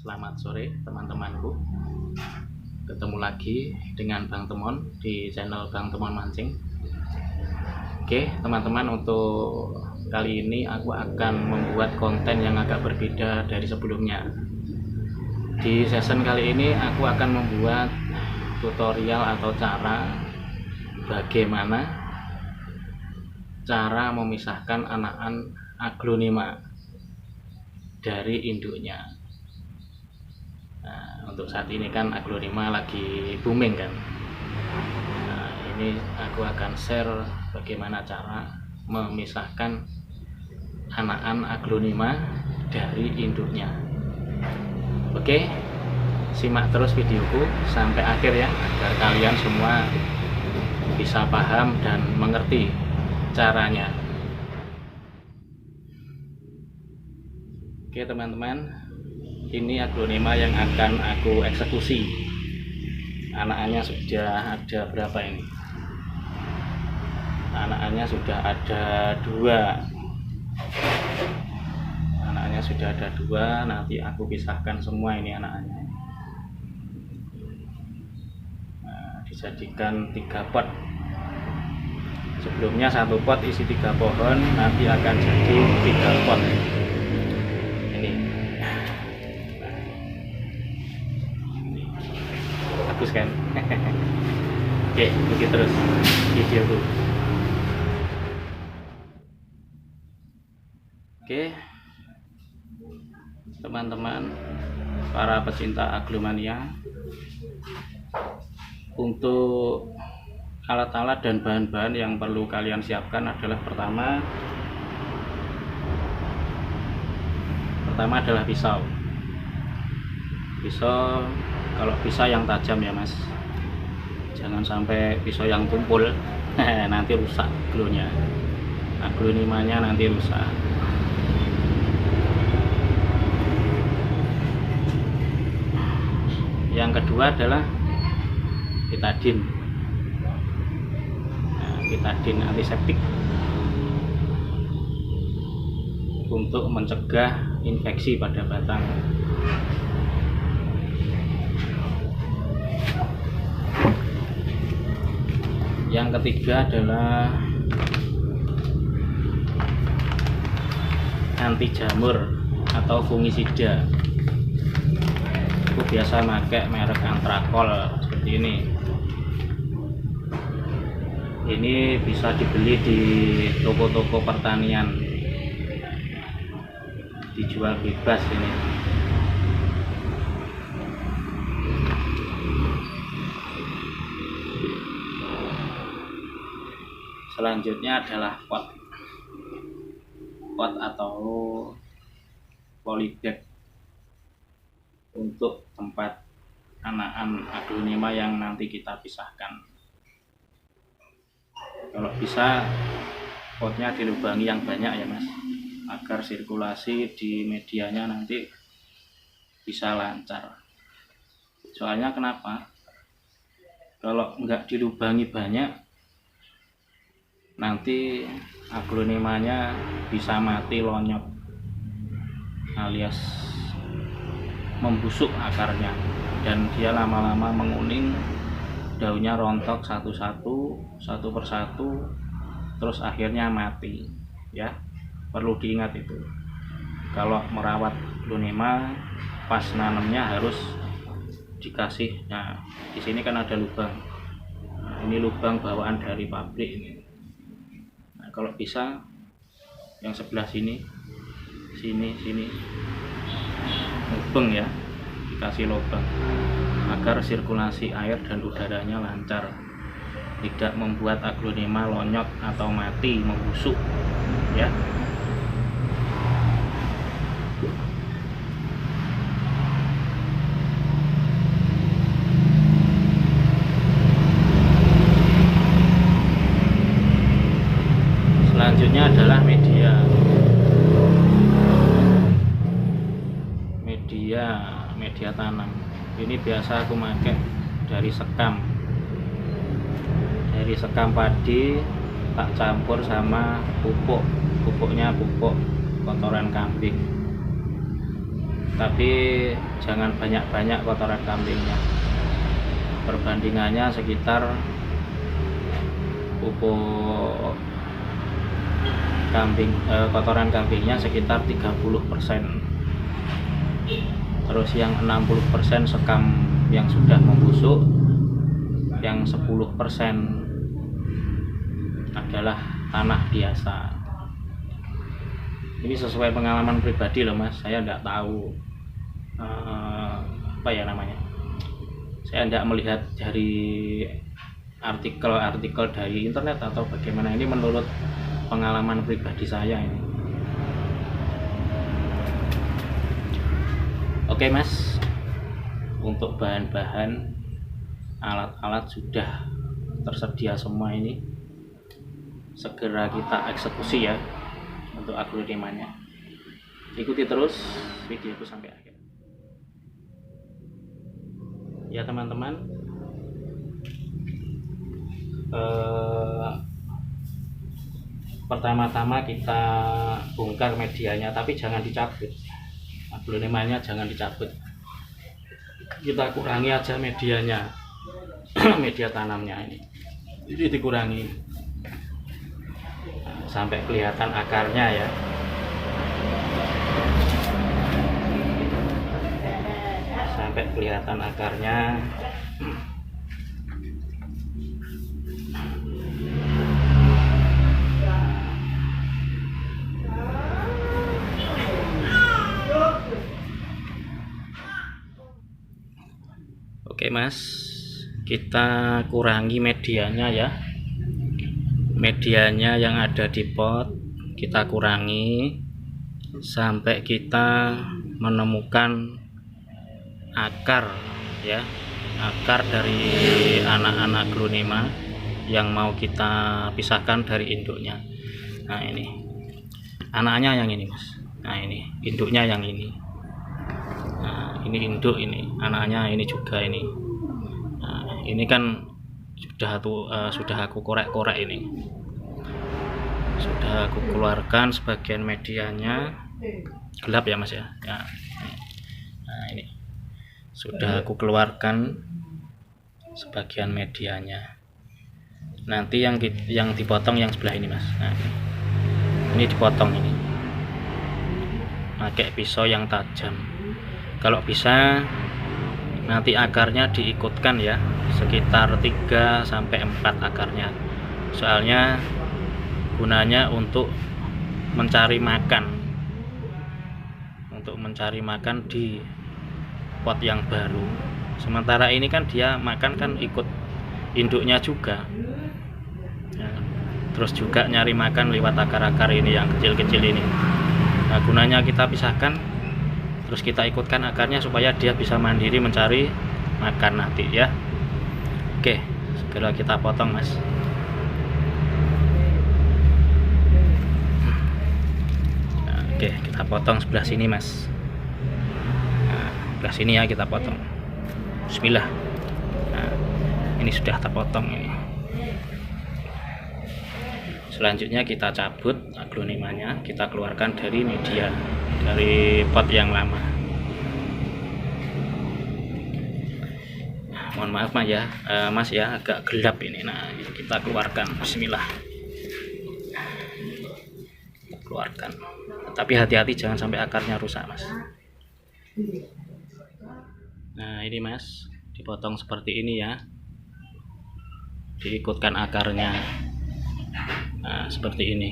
Selamat sore teman-temanku. Ketemu lagi dengan Bang Temon di channel Bang Temon Mancing. Oke teman-teman, untuk kali ini aku akan membuat konten yang agak berbeda dari sebelumnya. Di season kali ini aku akan membuat tutorial atau cara bagaimana cara memisahkan anakan aglonema dari induknya. Nah, untuk saat ini kan aglonema lagi booming kan. Nah, ini aku akan share bagaimana cara memisahkan anakan aglonema dari induknya. Oke, simak terus videoku sampai akhir ya, agar kalian semua bisa paham dan mengerti caranya. Oke teman-teman, ini aglonema yang akan aku eksekusi. Anakannya sudah ada berapa ini? Anakannya sudah ada 2. Anakannya sudah ada 2. Nanti aku pisahkan semua ini anakannya. Nah, dijadikan 3 pot. Sebelumnya 1 pot isi 3 pohon, nanti akan jadi 3 pot. Bagus kan? Oke, ikuti terus videoku. Oke teman-teman, para pecinta aglomania, untuk alat-alat dan bahan-bahan yang perlu kalian siapkan adalah pertama adalah pisau. Kalau pisau yang tajam ya mas, jangan sampai pisau yang tumpul nanti rusak aglonemanya nanti rusak. Yang kedua adalah betadine. Betadine antiseptik untuk mencegah infeksi pada batang. Yang ketiga adalah anti jamur atau fungisida. Aku biasa pakai merek Antrakol seperti ini. Ini bisa dibeli di toko-toko pertanian, dijual bebas ini. Selanjutnya adalah pot atau polybag untuk tempat anakan aglonema yang nanti kita pisahkan. Kalau bisa potnya dilubangi yang banyak ya mas, agar sirkulasi di medianya nanti bisa lancar. Soalnya kenapa? Kalau nggak dilubangi banyak, nanti aglonemanya bisa mati lonyot alias membusuk akarnya, dan dia lama-lama menguning, daunnya rontok satu persatu, terus akhirnya mati ya. Perlu diingat itu, kalau merawat aglonema pas nanamnya harus dikasih. Nah di sini kan ada lubang, ini lubang bawaan dari pabrik ini. Kalau bisa yang sebelah sini lubang ya, dikasih lubang agar sirkulasi air dan udaranya lancar, tidak membuat aglonema lonyot atau mati membusuk ya. Selanjutnya adalah media tanam. Ini biasa aku pakai dari sekam padi, tak campur sama pupuknya pupuk kotoran kambing. tapi jangan banyak-banyak kotoran kambingnya. Perbandingannya sekitar pupuk kambing, kotoran kambingnya sekitar 30%, terus yang 60% sekam yang sudah membusuk, yang 10% adalah tanah biasa. Ini sesuai pengalaman pribadi loh mas, saya tidak tahu apa ya namanya, saya tidak melihat dari artikel-artikel dari internet atau bagaimana. Ini menurut pengalaman pribadi saya ini. Oke mas, untuk bahan-bahan, alat-alat sudah tersedia semua ini. Segera kita eksekusi ya untuk agronimannya. Ikuti terus videoku sampai akhir ya teman-teman. Pertama-tama kita bongkar medianya, tapi jangan dicabut. Agronimannya jangan dicabut, kita kurangi aja medianya. Media tanamnya ini dikurangi sampai kelihatan akarnya ya. Sampai kelihatan akarnya. Oke mas, kita kurangi medianya ya. Medianya yang ada di pot kita kurangi sampai kita menemukan akar ya, akar dari anak-anak aglonema yang mau kita pisahkan dari induknya. Nah ini anaknya yang ini mas, nah ini induknya yang ini. Nah ini induk, ini anaknya ini juga ini. Nah ini kan sudah aku korek-korek, ini sudah aku keluarkan sebagian medianya. Gelap ya mas ya, nah ini sudah aku keluarkan sebagian medianya. Nanti yang dipotong yang sebelah ini mas. Nah ini dipotong, ini pakai pisau yang tajam. Kalau bisa nanti akarnya diikutkan ya, sekitar 3 sampai 4 akarnya. Soalnya gunanya untuk mencari makan, di pot yang baru. Sementara ini kan dia makan kan ikut induknya juga ya, terus juga nyari makan lewat akar-akar ini yang kecil-kecil ini. Nah gunanya kita pisahkan, terus kita ikutkan akarnya supaya dia bisa mandiri mencari makan nanti ya. Oke, segera kita potong mas. Nah, oke, kita potong sebelah sini mas. Nah, sebelah sini ya kita potong. Bismillah. Nah, ini sudah terpotong ini. Selanjutnya kita cabut aglonemanya, kita keluarkan dari media, dari pot yang lama. Mohon maaf mas ya, mas ya, agak gelap ini. Nah kita keluarkan, bismillah. Kita keluarkan, tapi hati-hati jangan sampai akarnya rusak mas. Nah ini mas, dipotong seperti ini ya, diikutkan akarnya. Nah seperti ini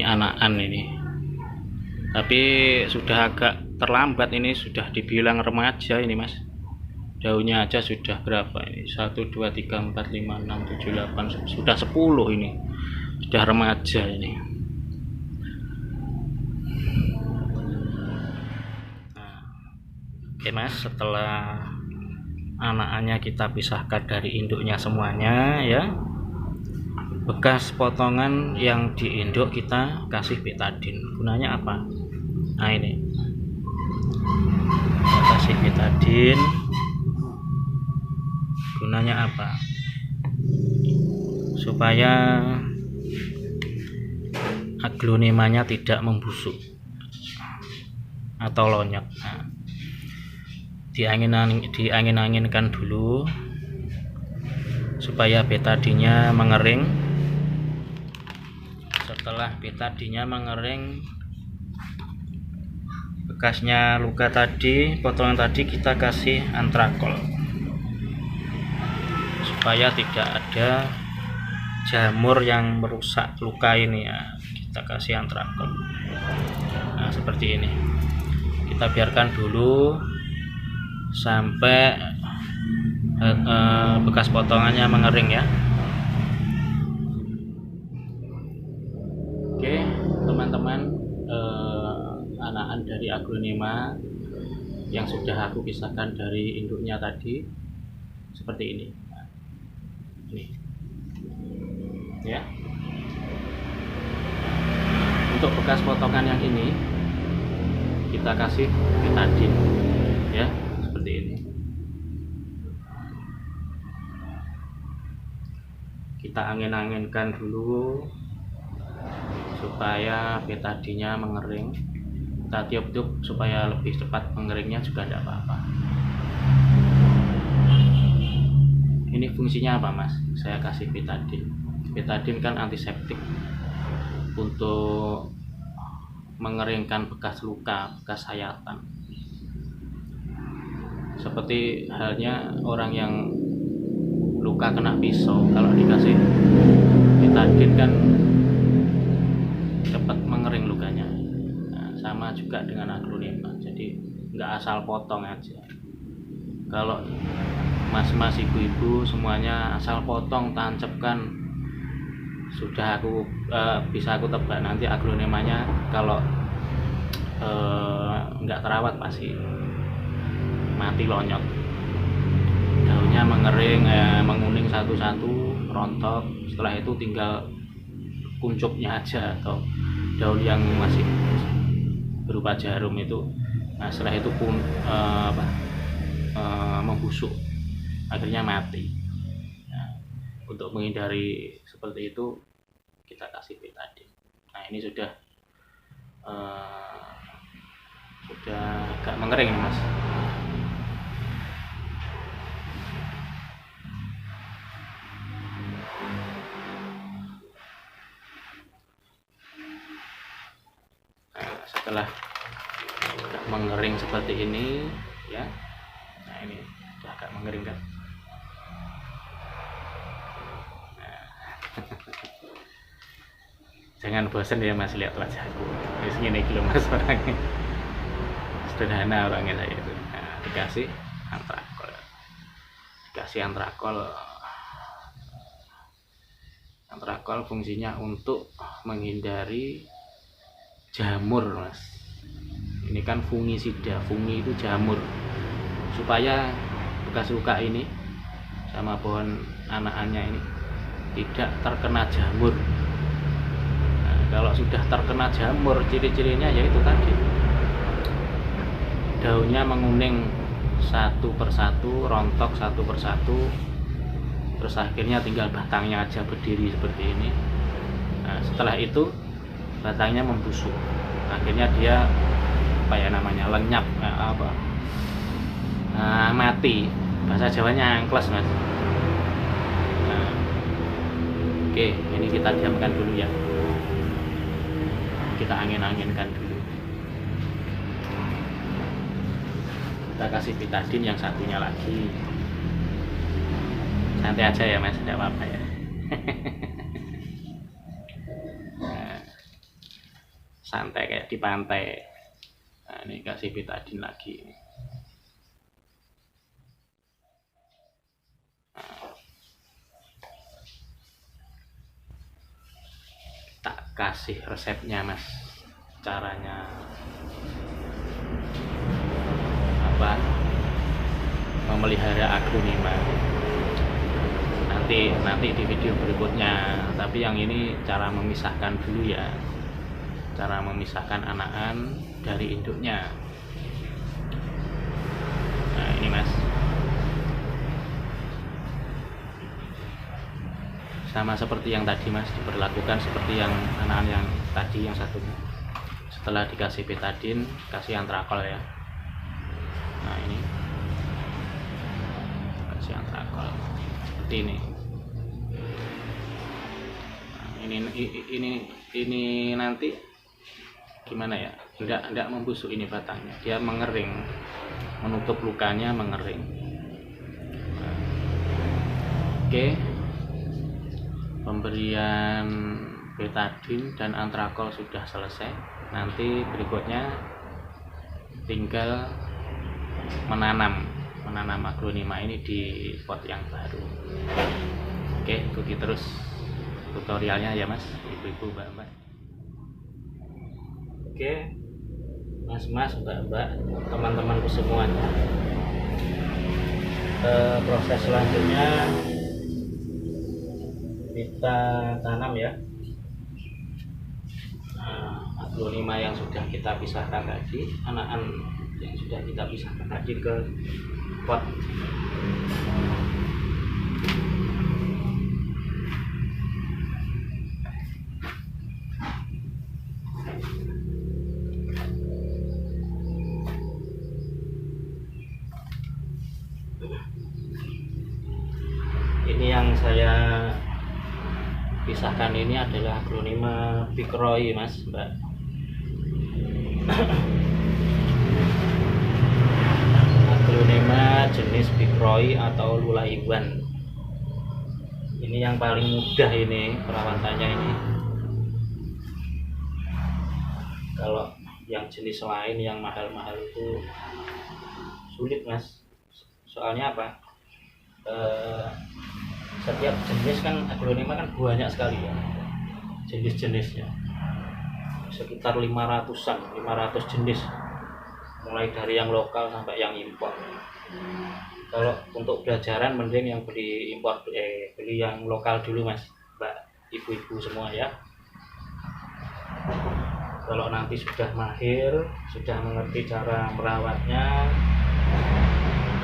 anakan ini, tapi sudah agak terlambat, ini sudah dibilang remaja ini mas. Daunnya aja sudah berapa ini, 1, 2, 3, 4, 5, 6, 7, 8, sudah 10 ini, sudah remaja ini. Nah, oke mas, setelah anakannya kita pisahkan dari induknya semuanya ya, bekas potongan yang di induk kita kasih betadine. Gunanya apa? Nah ini kita kasih betadine. Gunanya apa? Supaya aglonemanya tidak membusuk. atau lonyot. Nah, diangin-anginkan dulu supaya betadinnya mengering. Setelah betadinnya mengering, bekasnya luka tadi, potongan tadi kita kasih antrakol supaya tidak ada jamur yang merusak luka ini ya. Kita kasih antrakol. Nah, seperti ini. Kita biarkan dulu sampai bekas potongannya mengering ya. Oke teman-teman, anakan dari aglonema yang sudah aku pisahkan dari induknya tadi seperti ini. Nah, ini ya. Untuk bekas potongan yang ini kita kasih betadin ya, seperti ini. Kita angin-anginkan dulu supaya betadinnya mengering. Kita tiup-tiup supaya lebih cepat mengeringnya juga tidak apa-apa. Ini fungsinya apa mas? Saya kasih betadin. Betadin kan antiseptik untuk mengeringkan bekas luka, bekas sayatan. Seperti halnya orang yang luka kena pisau, kalau dikasih betadin kan cepat mengering lukanya. Nah, sama juga dengan aglonema, jadi nggak asal potong aja. Kalau mas-mas, ibu-ibu semuanya asal potong, tancapkan, sudah aku bisa aku tebak nanti aglonemanya kalau nggak terawat pasti mati lonyot. Daunnya mengering, menguning satu-satu, rontok. Setelah itu tinggal kuncupnya aja atau daun yang masih berupa jarum itu. Nah, setelah itu pun membusuk, akhirnya mati. Nah, untuk menghindari seperti itu kita kasih betadin. Nah, ini sudah agak mengering nih mas. Setelah mengering seperti ini ya, nah ini sudah agak mengering kan. Nah. Jangan bosan ya mas lihat wajahku. Ini segini kilo mas orangnya, sederhana orangnya saya itu. Nah, dikasih antrakol. Antrakol fungsinya untuk menghindari jamur mas. Ini kan fungisida, fungi itu jamur, supaya bekas luka ini sama pohon anakannya ini tidak terkena jamur. Nah, kalau sudah terkena jamur, ciri-cirinya yaitu tadi daunnya menguning satu persatu, rontok satu persatu, terus akhirnya tinggal batangnya aja berdiri seperti ini. Nah, setelah itu batangnya membusuk, akhirnya dia apa ya namanya, lenyap, mati. Bahasa Jawanya angkles mas. Nah, oke, ini kita diamkan dulu ya, kita angin-anginkan dulu. Kita kasih betadin yang satunya lagi. Santai aja ya mas, tidak apa-apa ya. Santai kayak di pantai. Nah, ini kasih betadin lagi. Nah, tak kasih resepnya mas, caranya apa memelihara aglonema nanti di video berikutnya. Tapi yang ini cara memisahkan dulu ya, cara memisahkan anakan dari induknya. Nah ini mas, sama seperti yang tadi mas, diperlakukan seperti yang anakan yang tadi yang satunya. setelah dikasih betadin kasih antrakol ya. Nah ini kasih antrakol seperti ini. Nah, ini nanti gimana ya, enggak membusuk ini batangnya, dia mengering, menutup lukanya, mengering. Nah, oke, pemberian betadin dan antrakol sudah selesai. Nanti berikutnya tinggal menanam aglonema ini di pot yang baru. Oke, ikuti terus tutorialnya ya Mas, ibu-ibu, mbak-mbak. Oke, Mas-mas, mbak-mbak, teman-temanku semuanya, proses selanjutnya kita tanam ya. Aglonema yang sudah kita pisahkan tadi, anakan yang sudah kita pisahkan tadi ke pot. Ini yang saya pisahkan ini adalah aglonema Pikroi, Mas, Mbak. Aglonema jenis Pikroi atau Lulaiwan. Ini yang paling mudah ini perawatannya ini. Kalau yang jenis lain yang mahal-mahal itu sulit, Mas. Soalnya apa? Setiap jenis kan aglonema kan banyak sekali ya jenis-jenisnya, sekitar 500 jenis, mulai dari yang lokal sampai yang impor. Kalau untuk belajaran mending yang beli impor, beli yang lokal dulu Mas, Mbak, ibu-ibu semua ya. Kalau nanti sudah mahir, sudah mengerti cara merawatnya,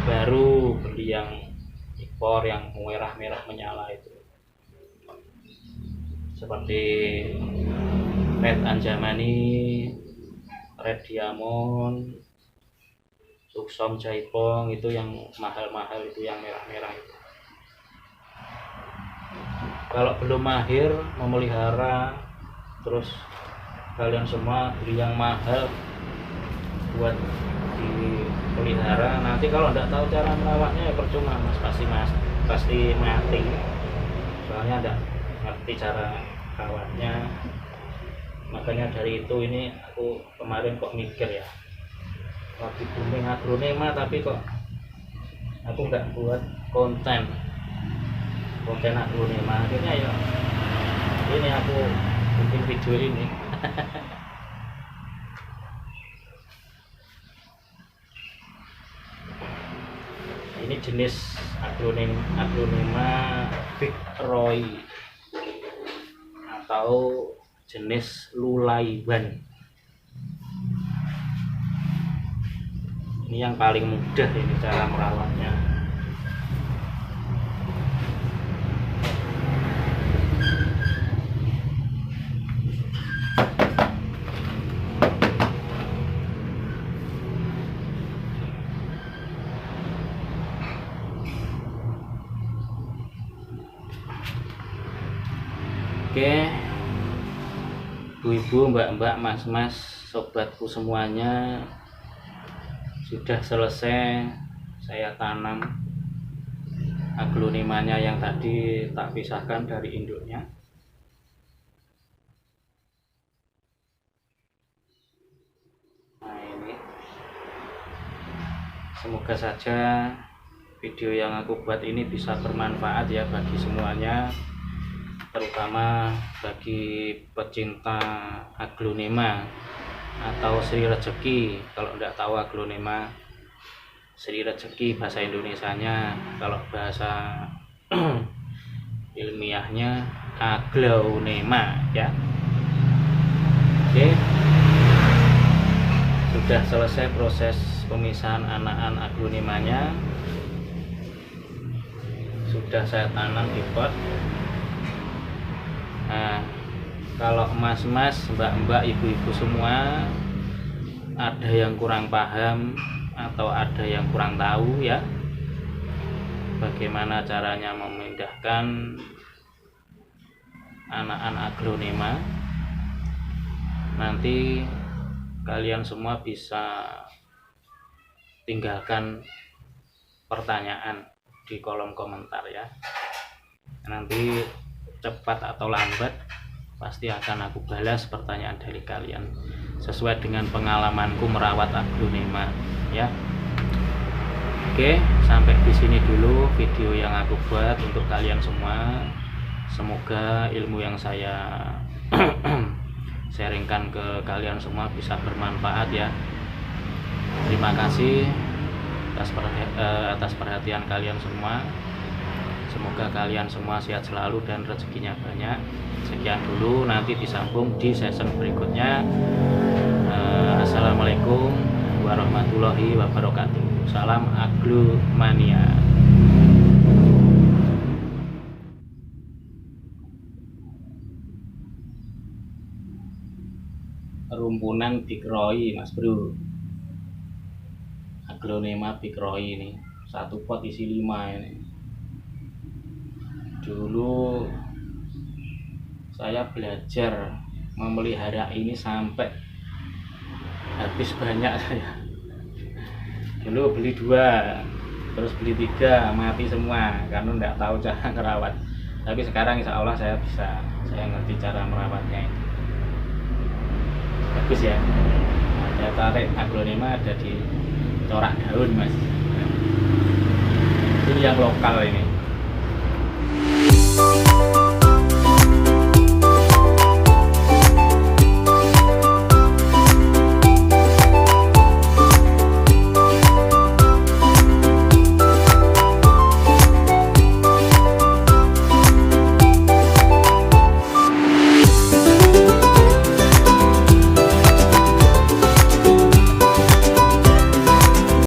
baru beli yang impor yang merah-merah menyala itu, seperti Red Anjamani, Red Diamond, Suksom Jaipong, itu yang mahal-mahal, itu yang merah-merah itu. Kalau belum mahir memelihara, terus kalian semua beli yang mahal buat dipelihara, nanti kalau tidak tahu cara merawatnya ya percuma Mas, pasti mati. Soalnya tidak ngerti cara rawatnya. Makanya dari itu ini aku kemarin kok mikir ya, lagi booming aglonema tapi kok aku nggak buat konten aglonema. Akhirnya ya ini aku bikin video ini. Ini jenis aglonema Pikroi atau jenis Lulaiwan. Ini yang paling mudah ini cara merawatnya. Oke, ibu-ibu, mbak-mbak, mas-mas, sobatku semuanya, sudah selesai saya tanam aglonemanya yang tadi tak pisahkan dari induknya. Nah ini, semoga saja video yang aku buat ini bisa bermanfaat ya bagi semuanya, terutama bagi pecinta aglonema atau Sri Rejeki. Kalau tidak tahu aglonema, Sri Rejeki bahasa Indonesianya, kalau bahasa ilmiahnya aglonema ya. Oke, sudah selesai proses pemisahan anakan aglonemanya, sudah saya tanam di pot. Nah, kalau mas-mas, mbak-mbak, ibu-ibu semua ada yang kurang paham atau ada yang kurang tahu ya, bagaimana caranya memindahkan anak-anak aglonema, nanti kalian semua bisa tinggalkan pertanyaan di kolom komentar ya. Nanti cepat atau lambat pasti akan aku balas pertanyaan dari kalian sesuai dengan pengalamanku merawat aglonema ya. Oke, sampai di sini dulu video yang aku buat untuk kalian semua. Semoga ilmu yang saya sharingkan ke kalian semua bisa bermanfaat ya. Terima kasih atas perhatian kalian semua. Semoga kalian semua sehat selalu dan rezekinya banyak. Sekian dulu, nanti disambung di season berikutnya. Assalamualaikum warahmatullahi wabarakatuh. Salam Aglomania. Rumpunan Big Roy Mas Bro, aglonema Big Roy ini satu pot isi 5 ini. Dulu saya belajar memelihara ini sampai habis banyak saya. Dulu beli 2, terus beli 3, mati semua karena enggak tahu cara merawat. Tapi sekarang insya Allah saya ngerti cara merawatnya itu. Bagus ya, ada tarik aglonema, ada di corak daun mas. Ini yang lokal ini.